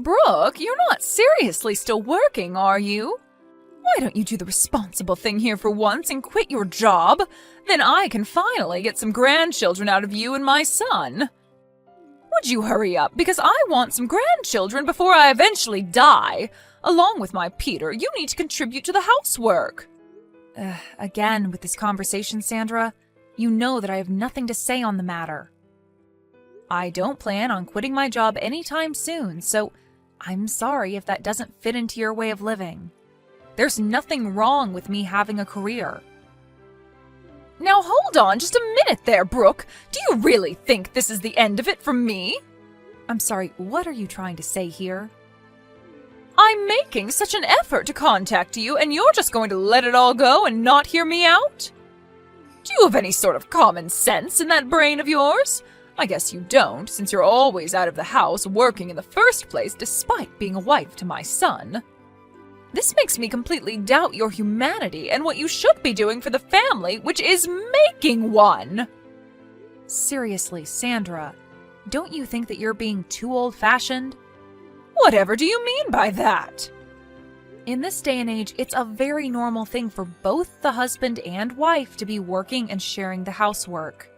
Brooke, you're not seriously still working, are you? Why don't you do the responsible thing here for once and quit your job? Then I can finally get some grandchildren out of you and my son. Would you hurry up, because I want some grandchildren before I eventually die. Along with my Peter, you need to contribute to the housework. Again, with this conversation, Sandra, you know that I have nothing to say on the matter. I don't plan on quitting my job anytime soon, so I'm sorry if that doesn't fit into your way of living. There's nothing wrong with me having a career. Now hold on just a minute there, Brooke. Do you really think this is the end of it for me? I'm sorry, what are you trying to say here? I'm making such an effort to contact you, and you're just going to let it all go and not hear me out? Do you have any sort of common sense in that brain of yours? I guess you don't, since you're always out of the house working in the first place despite being a wife to my son. This makes me completely doubt your humanity and what you should be doing for the family, which is making one. Seriously, Sandra, don't you think that you're being too old-fashioned? Whatever do you mean by that? In this day and age, it's a very normal thing for both the husband and wife to be working and sharing the housework.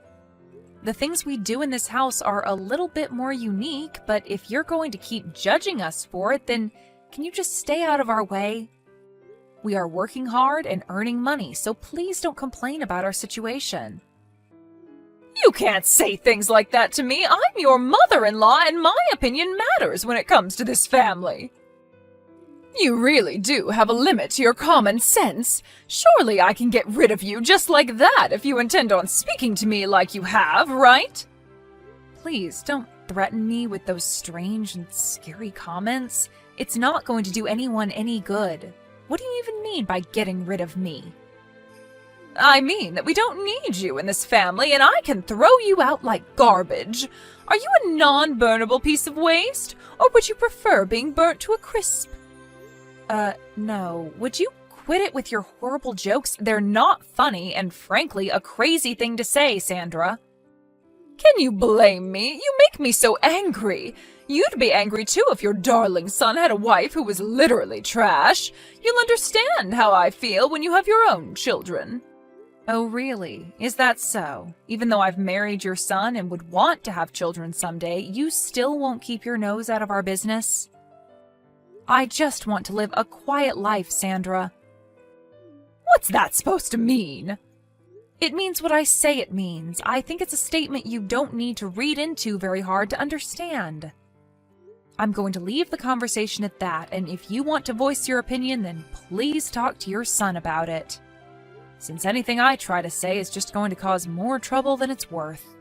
The things we do in this house are a little bit more unique, but if you're going to keep judging us for it, then can you just stay out of our way? We are working hard and earning money, so please don't complain about our situation. You can't say things like that to me. I'm your mother-in-law, and my opinion matters when it comes to this family. You really do have a limit to your common sense. Surely I can get rid of you just like that if you intend on speaking to me like you have, right? Please don't threaten me with those strange and scary comments. It's not going to do anyone any good. What do you even mean by getting rid of me? I mean that we don't need you in this family, and I can throw you out like garbage. Are you a non-burnable piece of waste, or would you prefer being burnt to a crisp? No. Would you quit it with your horrible jokes? They're not funny, and frankly, a crazy thing to say, Sandra. Can you blame me? You make me so angry. You'd be angry too if your darling son had a wife who was literally trash. You'll understand how I feel when you have your own children. Oh, really? Is that so? Even though I've married your son and would want to have children someday, you still won't keep your nose out of our business? I just want to live a quiet life, Sandra. What's that supposed to mean? It means what I say it means. I think it's a statement you don't need to read into very hard to understand. I'm going to leave the conversation at that, and if you want to voice your opinion, then please talk to your son about it. Since anything I try to say is just going to cause more trouble than it's worth.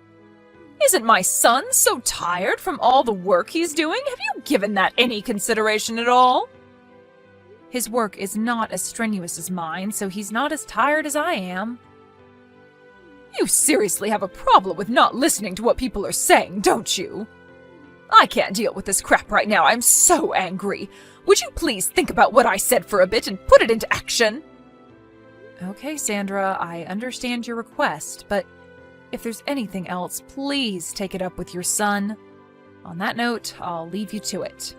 Isn't my son so tired from all the work he's doing? Have you given that any consideration at all? His work is not as strenuous as mine, so he's not as tired as I am. You seriously have a problem with not listening to what people are saying, don't you? I can't deal with this crap right now. I'm so angry. Would you please think about what I said for a bit and put it into action? Okay, Sandra, I understand your request, but if there's anything else, please take it up with your son. On that note, I'll leave you to it.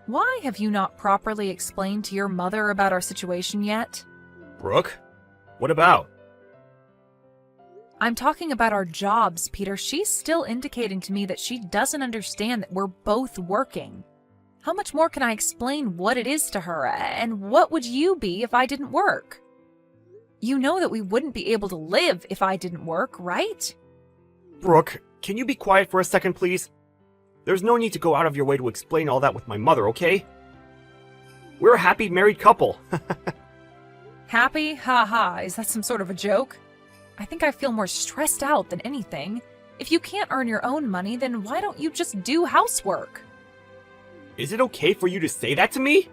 Why have you not properly explained to your mother about our situation yet? Brooke? What about? I'm talking about our jobs, Peter. She's still indicating to me that she doesn't understand that we're both working. How much more can I explain what it is to her, and what would you be if I didn't work? You know that we wouldn't be able to live if I didn't work, right? Brooke, can you be quiet for a second, please? There's no need to go out of your way to explain all that with my mother, okay? We're a happy married couple. Happy? Ha ha. Is that some sort of a joke? I think I feel more stressed out than anything. If you can't earn your own money, then why don't you just do housework? Is it okay for you to say that to me?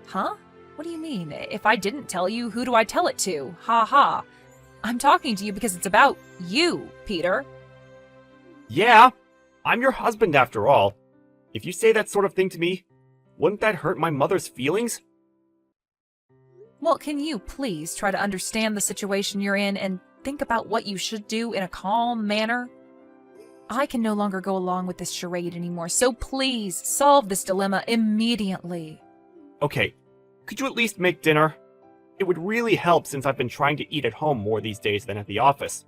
Huh? What do you mean? If I didn't tell you, who do I tell it to? Ha ha. I'm talking to you because it's about you, Peter. Yeah, I'm your husband after all. If you say that sort of thing to me, wouldn't that hurt my mother's feelings? Well, can you please try to understand the situation you're in and think about what you should do in a calm manner? I can no longer go along with this charade anymore, so please solve this dilemma immediately. Okay, could you at least make dinner? It would really help since I've been trying to eat at home more these days than at the office.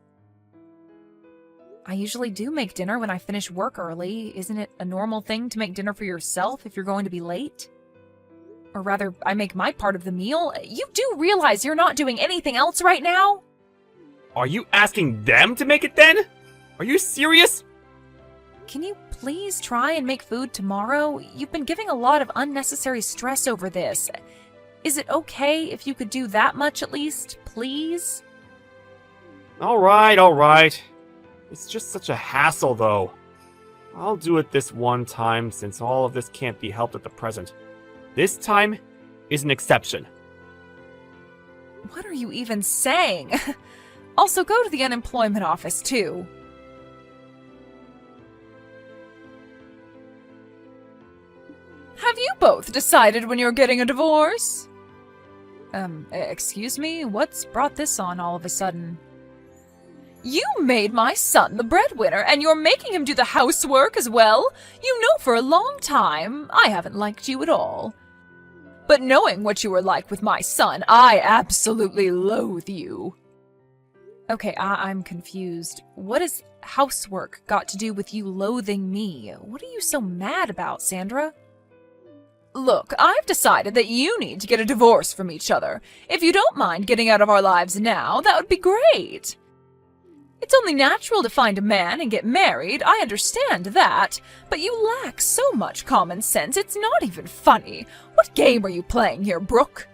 I usually do make dinner when I finish work early. Isn't it a normal thing to make dinner for yourself if you're going to be late? Or rather, I make my part of the meal. You do realize you're not doing anything else right now? Are you asking them to make it then? Are you serious? Can you please try and make food tomorrow? You've been giving a lot of unnecessary stress over this. Is it okay if you could do that much at least, please? Alright. It's just such a hassle, though. I'll do it this one time since all of this can't be helped at the present. This time is an exception. What are you even saying? Also, go to the unemployment office, too. Have you both decided when you're getting a divorce? Excuse me? What's brought this on all of a sudden? You made my son the breadwinner, and you're making him do the housework as well? You know for a long time I haven't liked you at all. But knowing what you were like with my son, I absolutely loathe you. Okay, I'm confused. What has housework got to do with you loathing me? What are you so mad about, Sandra? Look, I've decided that you need to get a divorce from each other. If you don't mind getting out of our lives now, that would be great. It's only natural to find a man and get married, I understand that, but you lack so much common sense, it's not even funny. What game are you playing here, Brooke?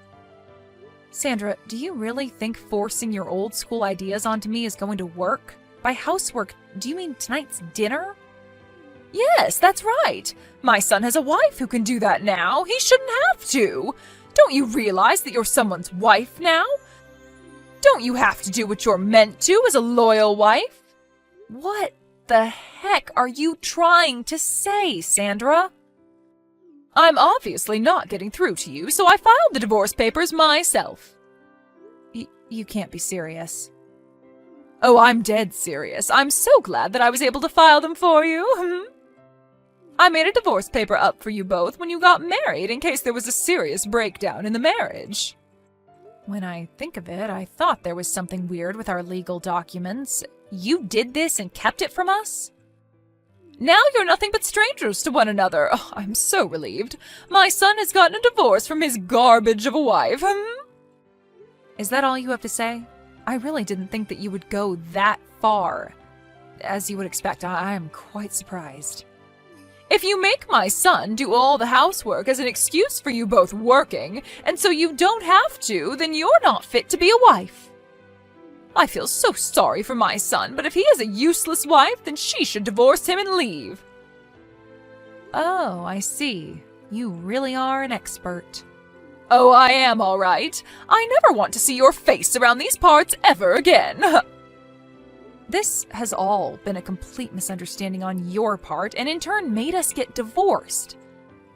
Sandra, do you really think forcing your old school ideas onto me is going to work? By housework, do you mean tonight's dinner? Yes, that's right. My son has a wife who can do that now. He shouldn't have to. Don't you realize that you're someone's wife now? Don't you have to do what you're meant to as a loyal wife? What the heck are you trying to say, Sandra? I'm obviously not getting through to you, so I filed the divorce papers myself. You can't be serious. Oh, I'm dead serious. I'm so glad that I was able to file them for you. I made a divorce paper up for you both when you got married in case there was a serious breakdown in the marriage. When I think of it, I thought there was something weird with our legal documents. You did this and kept it from us? Now you're nothing but strangers to one another. Oh, I'm so relieved. My son has gotten a divorce from his garbage of a wife. Is that all you have to say? I really didn't think that you would go that far. As you would expect, I am quite surprised. If you make my son do all the housework as an excuse for you both working, and so you don't have to, then you're not fit to be a wife. I feel so sorry for my son, but if he has a useless wife, then she should divorce him and leave. Oh, I see. You really are an expert. Oh, I am all right. I never want to see your face around these parts ever again. This has all been a complete misunderstanding on your part, and in turn made us get divorced.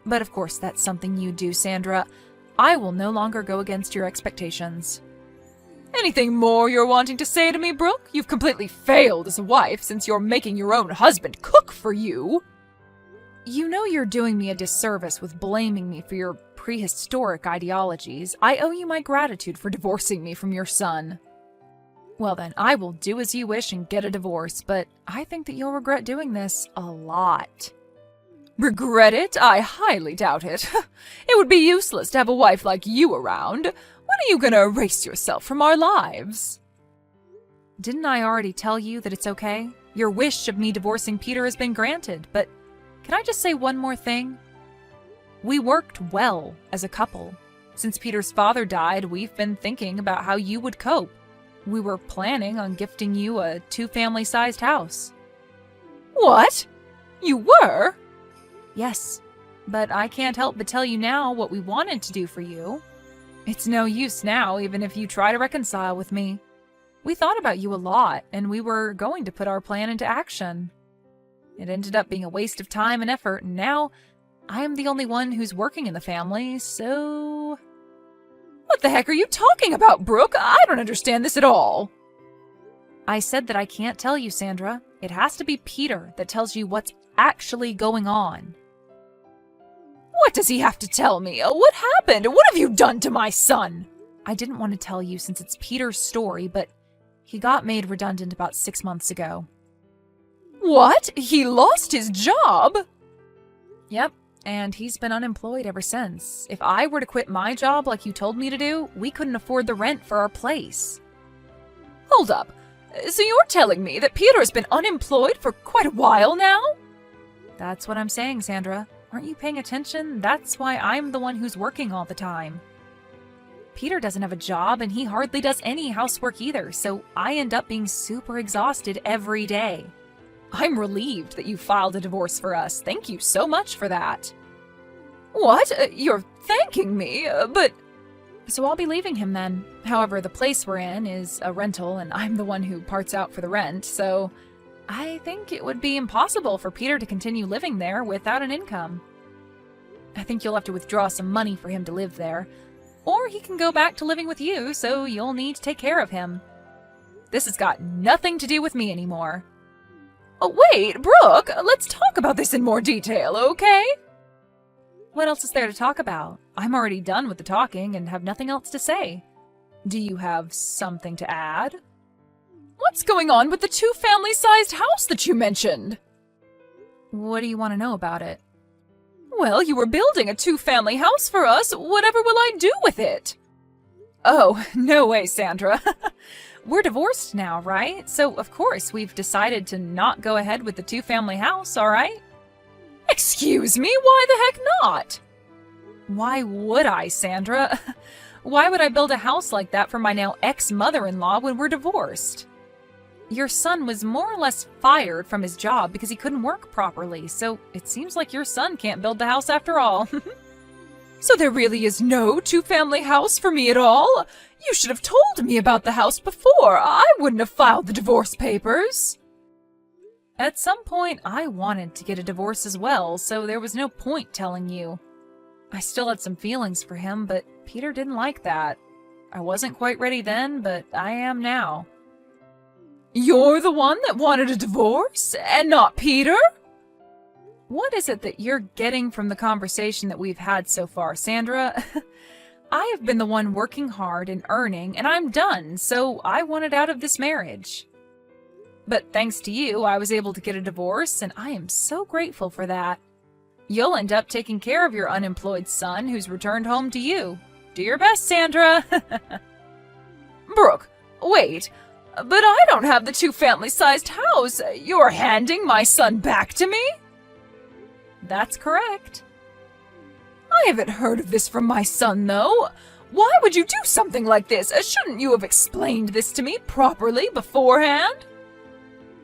But of course, that's something you do, Sandra. I will no longer go against your expectations. Anything more you're wanting to say to me, Brooke? You've completely failed as a wife since you're making your own husband cook for you. You know you're doing me a disservice with blaming me for your prehistoric ideologies. I owe you my gratitude for divorcing me from your son. Well then, I will do as you wish and get a divorce, but I think that you'll regret doing this a lot. Regret it? I highly doubt it. It would be useless to have a wife like you around. When are you gonna erase yourself from our lives? Didn't I already tell you that it's okay? Your wish of me divorcing Peter has been granted, but can I just say one more thing? We worked well as a couple. Since Peter's father died, we've been thinking about how you would cope. We were planning on gifting you a 2-family-sized house. What? You were? Yes, but I can't help but tell you now what we wanted to do for you. It's no use now, even if you try to reconcile with me. We thought about you a lot, and we were going to put our plan into action. It ended up being a waste of time and effort, and now I am the only one who's working in the family, so... What the heck are you talking about, Brooke? I don't understand this at all. I said that I can't tell you, Sandra. It has to be Peter that tells you what's actually going on. What does he have to tell me? What happened? What have you done to my son? I didn't want to tell you since it's Peter's story, but he got made redundant about 6 months ago. What? He lost his job? Yep, and he's been unemployed ever since. If I were to quit my job like you told me to do, we couldn't afford the rent for our place. Hold up. So you're telling me that Peter's been unemployed for quite a while now? That's what I'm saying, Sandra. Aren't you paying attention? That's why I'm the one who's working all the time. Peter doesn't have a job, and he hardly does any housework either, so I end up being super exhausted every day. I'm relieved that you filed a divorce for us. Thank you so much for that. What? You're thanking me? But... So I'll be leaving him then. However, the place we're in is a rental, and I'm the one who parts out for the rent, so I think it would be impossible for Peter to continue living there without an income. I think you'll have to withdraw some money for him to live there, or he can go back to living with you, so you'll need to take care of him. This has got nothing to do with me anymore. Oh, wait, Brooke, let's talk about this in more detail, okay? What else is there to talk about? I'm already done with the talking and have nothing else to say. Do you have something to add? What's going on with the 2-family-sized house that you mentioned? What do you want to know about it? Well, you were building a 2-family house for us. Whatever will I do with it? Oh, no way, Sandra. We're divorced now, right? So, of course, we've decided to not go ahead with the 2-family house, all right? Excuse me, why the heck not? Why would I, Sandra? Why would I build a house like that for my now ex-mother-in-law when we're divorced? Your son was more or less fired from his job because he couldn't work properly, so it seems like your son can't build the house after all. So there really is no 2-family house for me at all? You should have told me about the house before. I wouldn't have filed the divorce papers. At some point, I wanted to get a divorce as well, so there was no point telling you. I still had some feelings for him, but Peter didn't like that. I wasn't quite ready then, but I am now. You're the one that wanted a divorce, and not Peter? What is it that you're getting from the conversation that we've had so far, Sandra? I have been the one working hard and earning, and I'm done, so I wanted out of this marriage. But thanks to you, I was able to get a divorce, and I am so grateful for that. You'll end up taking care of your unemployed son who's returned home to you. Do your best, Sandra. Brooke, wait. But I don't have the 2-family-sized house. You're handing my son back to me? That's correct. I haven't heard of this from my son, though. Why would you do something like this? Shouldn't you have explained this to me properly beforehand?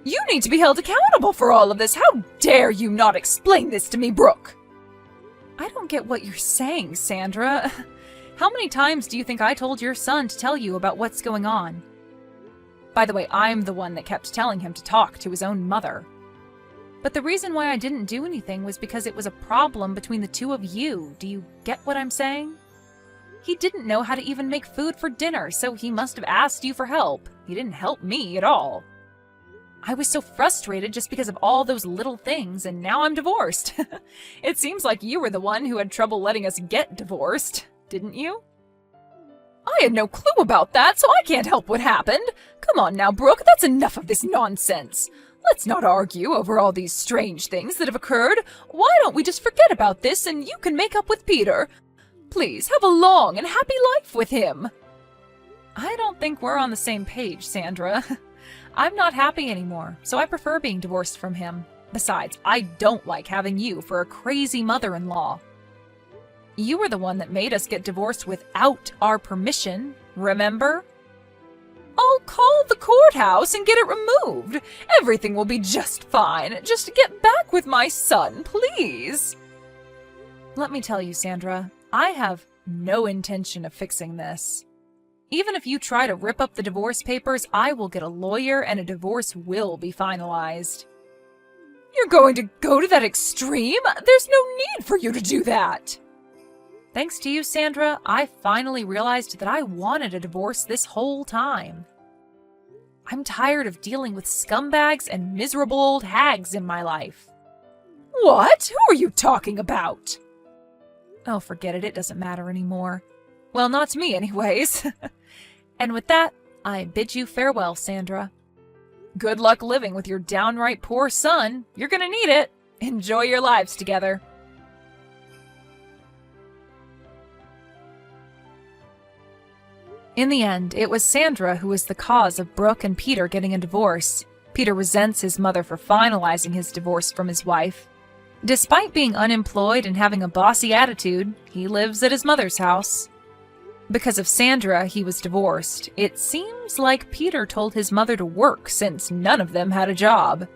You need to be held accountable for all of this. How dare you not explain this to me, Brooke? I don't get what you're saying, Sandra. How many times do you think I told your son to tell you about what's going on? By the way, I'm the one that kept telling him to talk to his own mother. But the reason why I didn't do anything was because it was a problem between the two of you. Do you get what I'm saying? He didn't know how to even make food for dinner, so he must have asked you for help. He didn't help me at all. I was so frustrated just because of all those little things, and now I'm divorced. It seems like you were the one who had trouble letting us get divorced, didn't you? I had no clue about that, so I can't help what happened. Come on now, Brooke, that's enough of this nonsense. Let's not argue over all these strange things that have occurred. Why don't we just forget about this and you can make up with Peter? Please, have a long and happy life with him. I don't think we're on the same page, Sandra. I'm not happy anymore, so I prefer being divorced from him. Besides, I don't like having you for a crazy mother-in-law. You were the one that made us get divorced without our permission, remember? I'll call the courthouse and get it removed. Everything will be just fine. Just get back with my son, please. Let me tell you, Sandra, I have no intention of fixing this. Even if you try to rip up the divorce papers, I will get a lawyer and a divorce will be finalized. You're going to go to that extreme? There's no need for you to do that. Thanks to you, Sandra, I finally realized that I wanted a divorce this whole time. I'm tired of dealing with scumbags and miserable old hags in my life. What? Who are you talking about? Oh, forget it. It doesn't matter anymore. Well, not to me, anyways. And with that, I bid you farewell, Sandra. Good luck living with your downright poor son. You're gonna need it. Enjoy your lives together. In the end, it was Sandra who was the cause of Brooke and Peter getting a divorce. Peter resents his mother for finalizing his divorce from his wife. Despite being unemployed and having a bossy attitude, he lives at his mother's house. Because of Sandra, he was divorced. It seems like Peter told his mother to work since none of them had a job.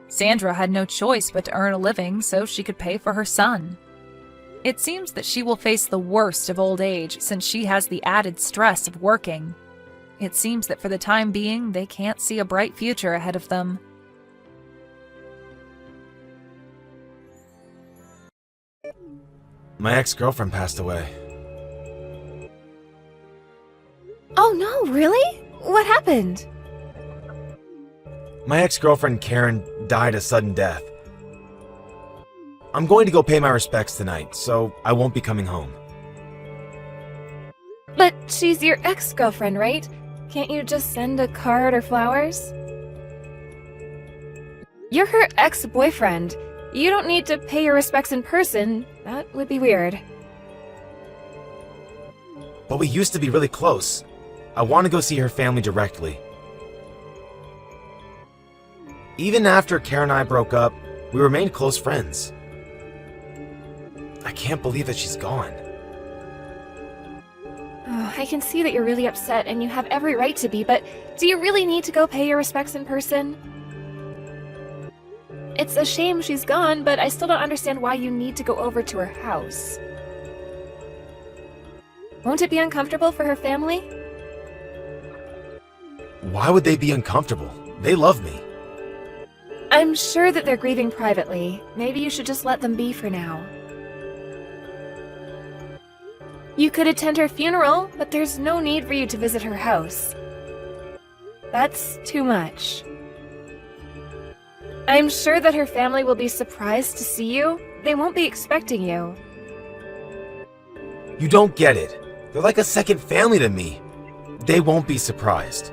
Sandra had no choice but to earn a living so she could pay for her son. It seems that she will face the worst of old age since she has the added stress of working. It seems that for the time being, they can't see a bright future ahead of them. My ex-girlfriend passed away. Oh no, really? What happened? My ex-girlfriend Karen died a sudden death. I'm going to go pay my respects tonight, so I won't be coming home. But she's your ex-girlfriend, right? Can't you just send a card or flowers? You're her ex-boyfriend. You don't need to pay your respects in person. That would be weird. But we used to be really close. I want to go see her family directly. Even after Karen and I broke up, we remained close friends. I can't believe that she's gone. Oh, I can see that you're really upset and you have every right to be, but do you really need to go pay your respects in person? It's a shame she's gone, but I still don't understand why you need to go over to her house. Won't it be uncomfortable for her family? Why would they be uncomfortable? They love me. I'm sure that they're grieving privately. Maybe you should just let them be for now. You could attend her funeral, but there's no need for you to visit her house. That's too much. I'm sure that her family will be surprised to see you. They won't be expecting you. You don't get it. They're like a second family to me. They won't be surprised.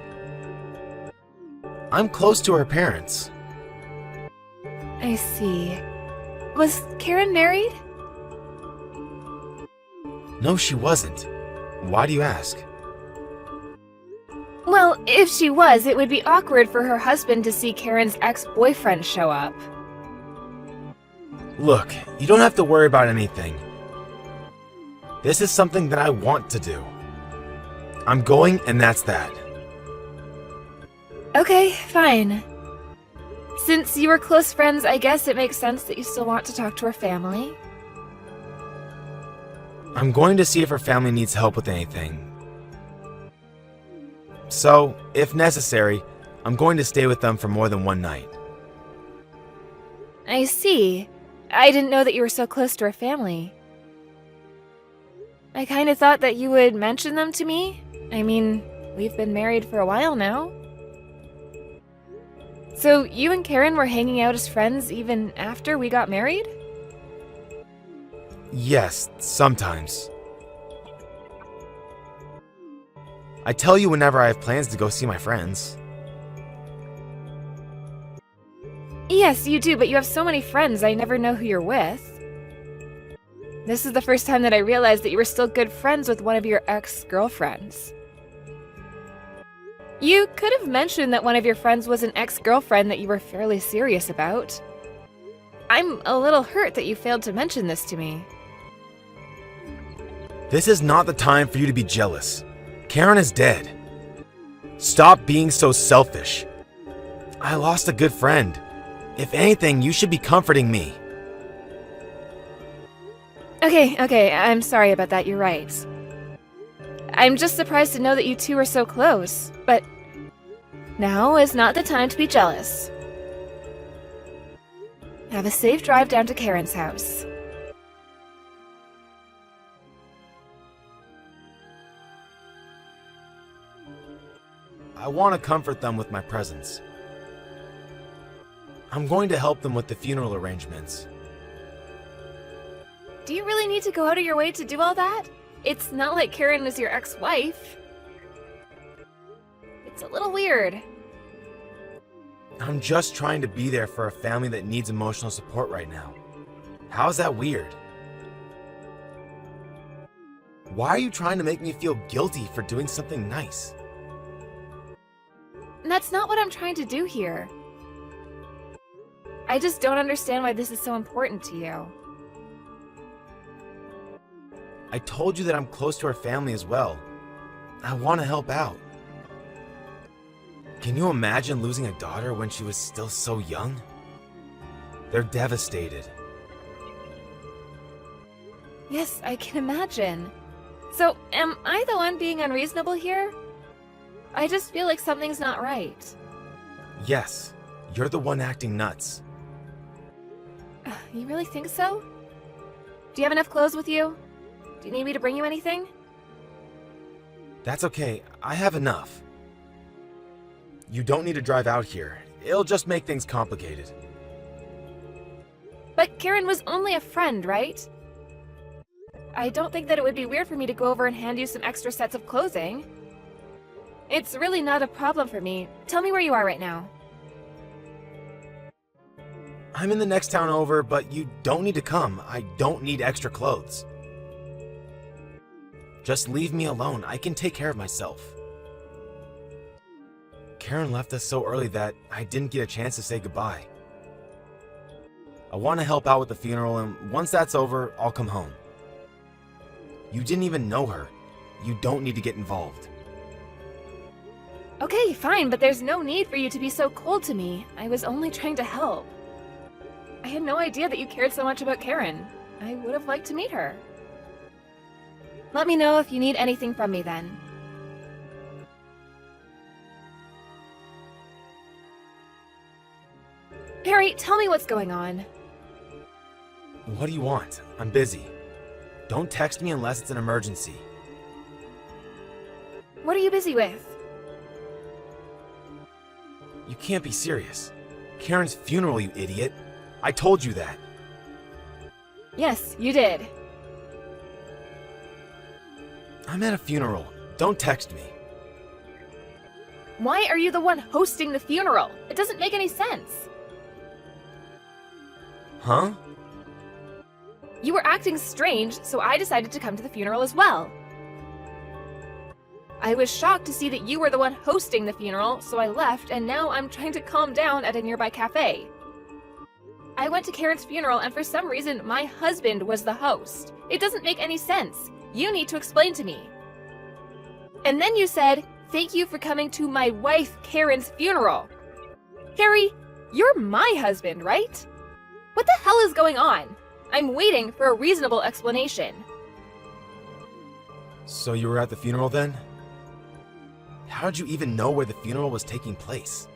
I'm close to her parents. I see. Was Karen married? No, she wasn't. Why do you ask? Well, if she was, it would be awkward for her husband to see Karen's ex-boyfriend show up. Look, you don't have to worry about anything. This is something that I want to do. I'm going, and that's that. Okay, fine. Since you were close friends, I guess it makes sense that you still want to talk to her family. I'm going to see if her family needs help with anything. So, if necessary, I'm going to stay with them for more than one night. I see. I didn't know that you were so close to her family. I kind of thought that you would mention them to me. I mean, we've been married for a while now. So, you and Karen were hanging out as friends even after we got married? Yes, sometimes. I tell you whenever I have plans to go see my friends. Yes, you do, but you have so many friends, I never know who you're with. This is the first time that I realized that you were still good friends with one of your ex-girlfriends. You could have mentioned that one of your friends was an ex-girlfriend that you were fairly serious about. I'm a little hurt that you failed to mention this to me. This is not the time for you to be jealous. Karen is dead. Stop being so selfish. I lost a good friend. If anything, you should be comforting me. Okay, I'm sorry about that, you're right. I'm just surprised to know that you two are so close, but now is not the time to be jealous. Have a safe drive down to Karen's house. I want to comfort them with my presence. I'm going to help them with the funeral arrangements. Do you really need to go out of your way to do all that? It's not like Karen was your ex-wife. It's a little weird. I'm just trying to be there for a family that needs emotional support right now. How's that weird? Why are you trying to make me feel guilty for doing something nice? That's not what I'm trying to do here. I just don't understand why this is so important to you. I told you that I'm close to our family as well. I want to help out. Can you imagine losing a daughter when she was still so young? They're devastated. Yes, I can imagine. So, am I the one being unreasonable here? I just feel like something's not right. Yes, you're the one acting nuts. You really think so? Do you have enough clothes with you? Do you need me to bring you anything? That's okay, I have enough. You don't need to drive out here. It'll just make things complicated. But Karen was only a friend, right? I don't think that it would be weird for me to go over and hand you some extra sets of clothing. It's really not a problem for me. Tell me where you are right now. I'm in the next town over, but you don't need to come. I don't need extra clothes. Just leave me alone. I can take care of myself. Karen left us so early that I didn't get a chance to say goodbye. I want to help out with the funeral, and once that's over, I'll come home. You didn't even know her. You don't need to get involved. Okay, fine, but there's no need for you to be so cold to me. I was only trying to help. I had no idea that you cared so much about Karen. I would have liked to meet her. Let me know if you need anything from me then. Harry, tell me what's going on. What do you want? I'm busy. Don't text me unless it's an emergency. What are you busy with? You can't be serious. Karen's funeral, you idiot. I told you that. Yes, you did. I'm at a funeral. Don't text me. Why are you the one hosting the funeral? It doesn't make any sense. Huh? You were acting strange, so I decided to come to the funeral as well. I was shocked to see that you were the one hosting the funeral, so I left, and now I'm trying to calm down at a nearby cafe. I went to Karen's funeral, and for some reason, my husband was the host. It doesn't make any sense. You need to explain to me. And then you said, "Thank you for coming to my wife Karen's funeral." Harry, you're my husband, right? What the hell is going on? I'm waiting for a reasonable explanation. So you were at the funeral then? How did you even know where the funeral was taking place?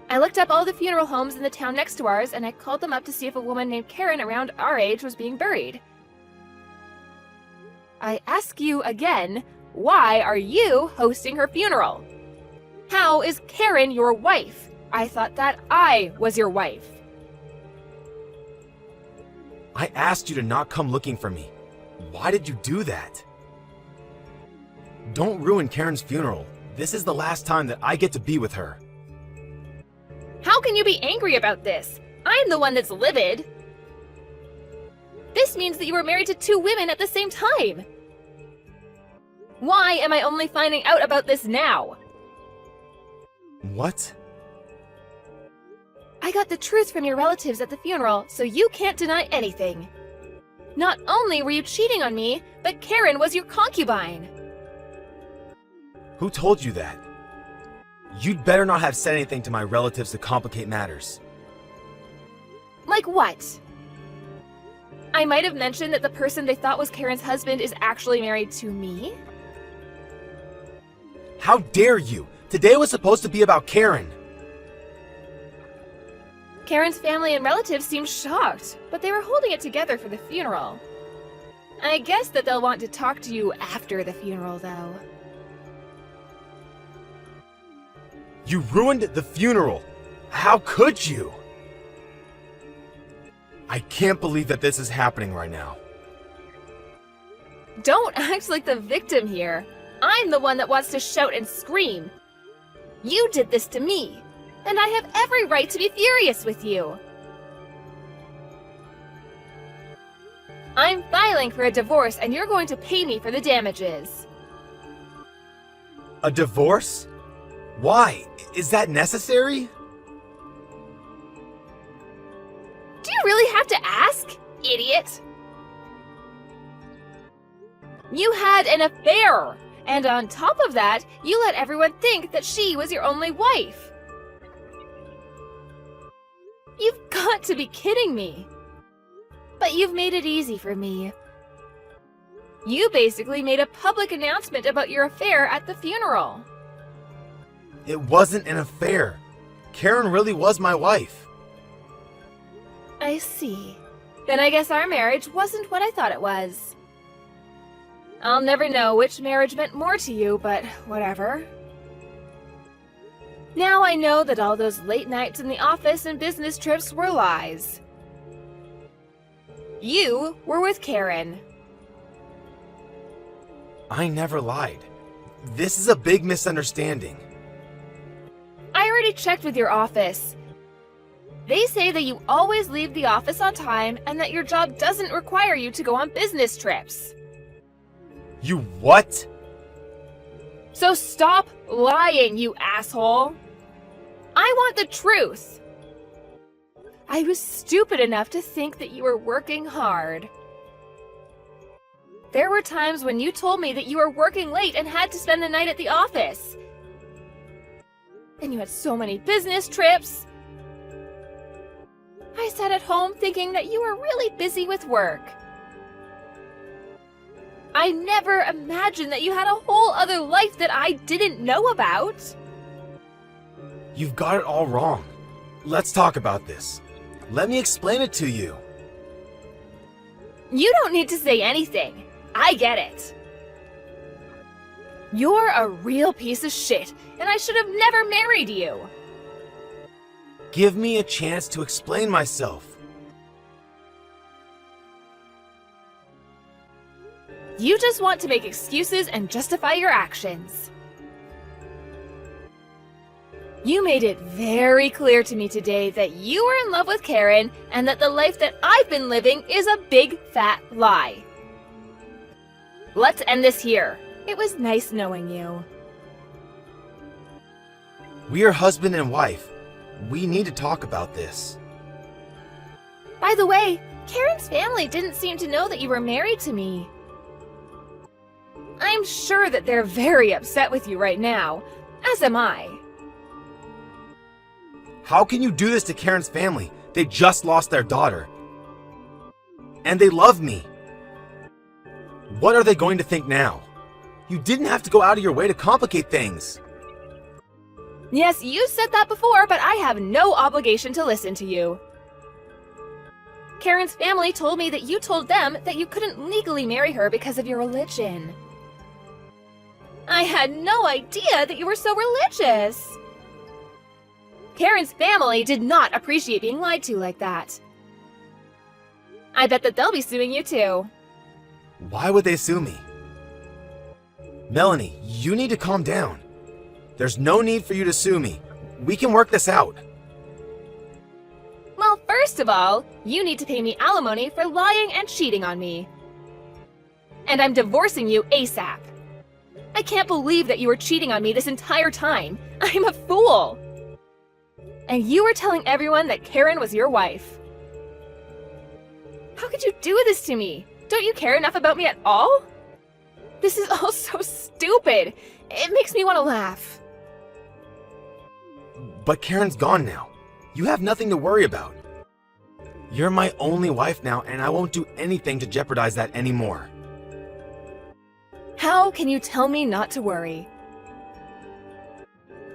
I looked up all the funeral homes in the town next to ours, and I called them up to see if a woman named Karen around our age was being buried. I ask you again, why are you hosting her funeral? How is Karen your wife? I thought that I was your wife. I asked you to not come looking for me. Why did you do that? Don't ruin Karen's funeral. This is the last time that I get to be with her. How can you be angry about this? I'm the one that's livid. This means that you were married to two women at the same time. Why am I only finding out about this now? What? I got the truth from your relatives at the funeral, so you can't deny anything. Not only were you cheating on me, but Karen was your concubine. Who told you that? You'd better not have said anything to my relatives to complicate matters. Like what? I might have mentioned that the person they thought was Karen's husband is actually married to me. How dare you? Today was supposed to be about Karen. Karen's family and relatives seemed shocked, but they were holding it together for the funeral. I guess that they'll want to talk to you after the funeral, though. You ruined the funeral! How could you? I can't believe that this is happening right now. Don't act like the victim here. I'm the one that wants to shout and scream. You did this to me, and I have every right to be furious with you. I'm filing for a divorce, and you're going to pay me for the damages. A divorce? Why? Is that necessary? Do you really have to ask, idiot? You had an affair, and on top of that, you let everyone think that she was your only wife. You've got to be kidding me. But you've made it easy for me. You basically made a public announcement about your affair at the funeral. It wasn't an affair. Karen really was my wife. I see. Then I guess our marriage wasn't what I thought it was. I'll never know which marriage meant more to you, but whatever. Now I know that all those late nights in the office and business trips were lies. You were with Karen. I never lied. This is a big misunderstanding. I already checked with your office. They say that you always leave the office on time and that your job doesn't require you to go on business trips. You what? So stop lying, you asshole. I want the truth. I was stupid enough to think that you were working hard. There were times when you told me that you were working late and had to spend the night at the office. And you had so many business trips. I sat at home thinking that you were really busy with work. I never imagined that you had a whole other life that I didn't know about. You've got it all wrong. Let's talk about this. Let me explain it to you. You don't need to say anything. I get it. You're a real piece of shit, and I should have never married you. Give me a chance to explain myself. You just want to make excuses and justify your actions. You made it very clear to me today that you were in love with Karen and that the life that I've been living is a big fat lie. Let's end this here. It was nice knowing you. We are husband and wife. We need to talk about this. By the way, Karen's family didn't seem to know that you were married to me. I'm sure that they're very upset with you right now, as am I. How can you do this to Karen's family? They just lost their daughter. And they love me. What are they going to think now? You didn't have to go out of your way to complicate things. Yes, you said that before, but I have no obligation to listen to you. Karen's family told me that you told them that you couldn't legally marry her because of your religion. I had no idea that you were so religious. Karen's family did not appreciate being lied to like that. I bet that they'll be suing you too. Why would they sue me? Melanie, you need to calm down. There's no need for you to sue me. We can work this out. Well, first of all, you need to pay me alimony for lying and cheating on me. And I'm divorcing you ASAP. I can't believe that you were cheating on me this entire time. I'm a fool. And you were telling everyone that Karen was your wife. How could you do this to me? Don't you care enough about me at all? This is all so stupid. It makes me want to laugh. But Karen's gone now. You have nothing to worry about. You're my only wife now, and I won't do anything to jeopardize that anymore. How can you tell me not to worry?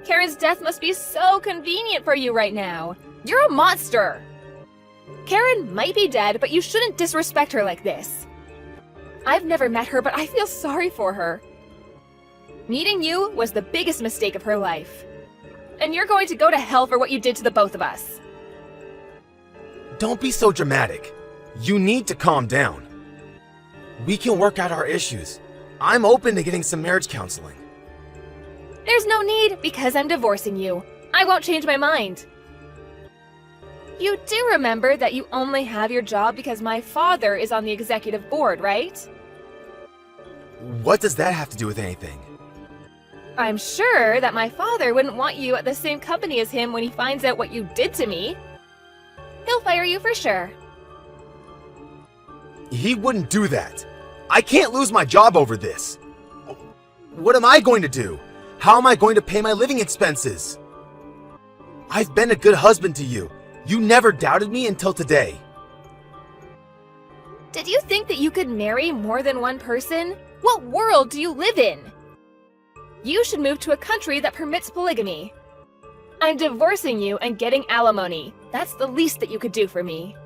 Karen's death must be so convenient for you right now. You're a monster. Karen might be dead, but you shouldn't disrespect her like this. I've never met her, but I feel sorry for her. Meeting you was the biggest mistake of her life. and you're going to go to hell for what you did to the both of us. Don't be so dramatic. You need to calm down. We can work out our issues. I'm open to getting some marriage counseling. There's no need because I'm divorcing you. I won't change my mind. You do remember that you only have your job because my father is on the executive board, right? What does that have to do with anything? I'm sure that my father wouldn't want you at the same company as him when he finds out what you did to me. He'll fire you for sure. He wouldn't do that. I can't lose my job over this. What am I going to do? How am I going to pay my living expenses? I've been a good husband to you. You never doubted me until today. Did you think that you could marry more than one person? What world do you live in? You should move to a country that permits polygamy. I'm divorcing you and getting alimony. That's the least that you could do for me.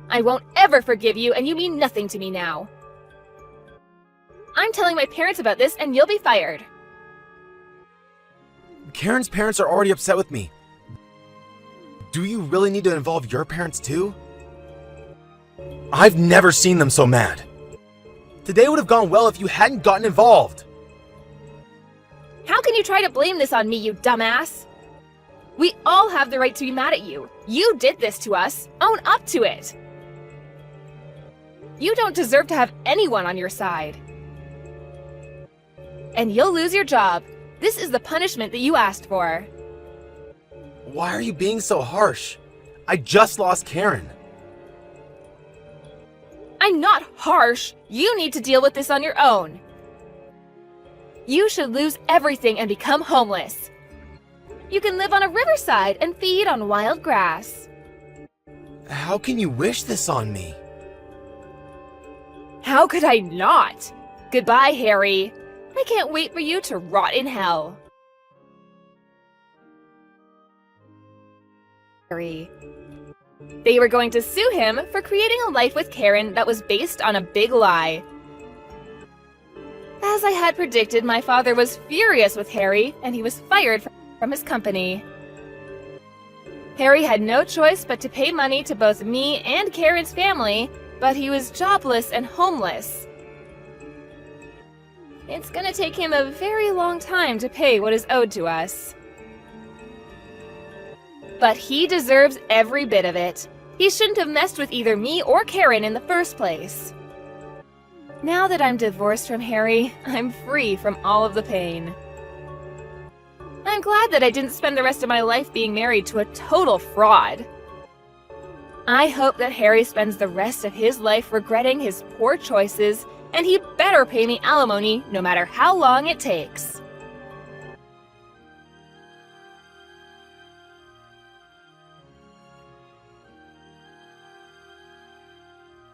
I won't ever forgive you, and you mean nothing to me now. I'm telling my parents about this, and you'll be fired. Karen's parents are already upset with me. Do you really need to involve your parents too? I've never seen them so mad. Today would have gone well if you hadn't gotten involved. How can you try to blame this on me, you dumbass? We all have the right to be mad at you. You did this to us. Own up to it. You don't deserve to have anyone on your side. And you'll lose your job. This is the punishment that you asked for. Why are you being so harsh? I just lost Karen. I'm not harsh. You need to deal with this on your own. You should lose everything and become homeless. You can live on a riverside and feed on wild grass. How can you wish this on me? How could I not? Goodbye, Harry. I can't wait for you to rot in hell. Harry. They were going to sue him for creating a life with Karen that was based on a big lie. As I had predicted, my father was furious with Harry, and he was fired from his company. Harry had no choice but to pay money to both me and Karen's family, but he was jobless and homeless. It's gonna take him a very long time to pay what is owed to us. But he deserves every bit of it. He shouldn't have messed with either me or Karen in the first place. Now that I'm divorced from Harry, I'm free from all of the pain. I'm glad that I didn't spend the rest of my life being married to a total fraud. I hope that Harry spends the rest of his life regretting his poor choices, and he better pay me alimony no matter how long it takes.